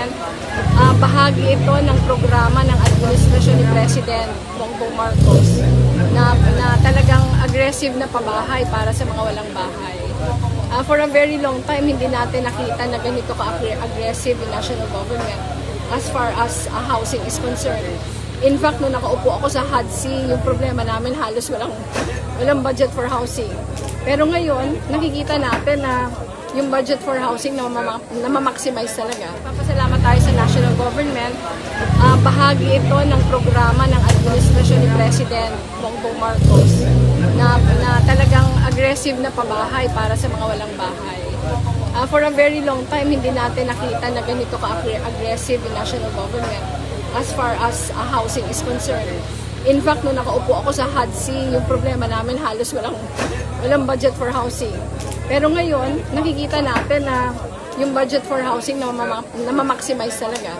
Government, bahagi ito ng programa ng administrasyon ni President Bongbong Marcos na talagang aggressive na pabahay para sa mga walang bahay. For a very long time, hindi natin nakita na ganito ka-aggressive yung national government as far as housing is concerned. In fact, nung nakaupo ako sa HUD-C, yung problema namin halos walang budget for housing. Pero ngayon, nakikita natin na yung budget for housing na ma-maximize talaga. Papasalamat tayo sa national government. Bahagi ito ng programa ng administrasyon ni President Bongbong Marcos na talagang aggressive na pabahay para sa mga walang bahay. For a very long time, hindi natin nakita na ganito ka-aggressive yung national government as far as housing is concerned. In fact, nung nakaupo ako sa HUD-C, yung problema namin halos walang budget for housing. Pero ngayon, nakikita natin na yung budget for housing na ma-maximize talaga.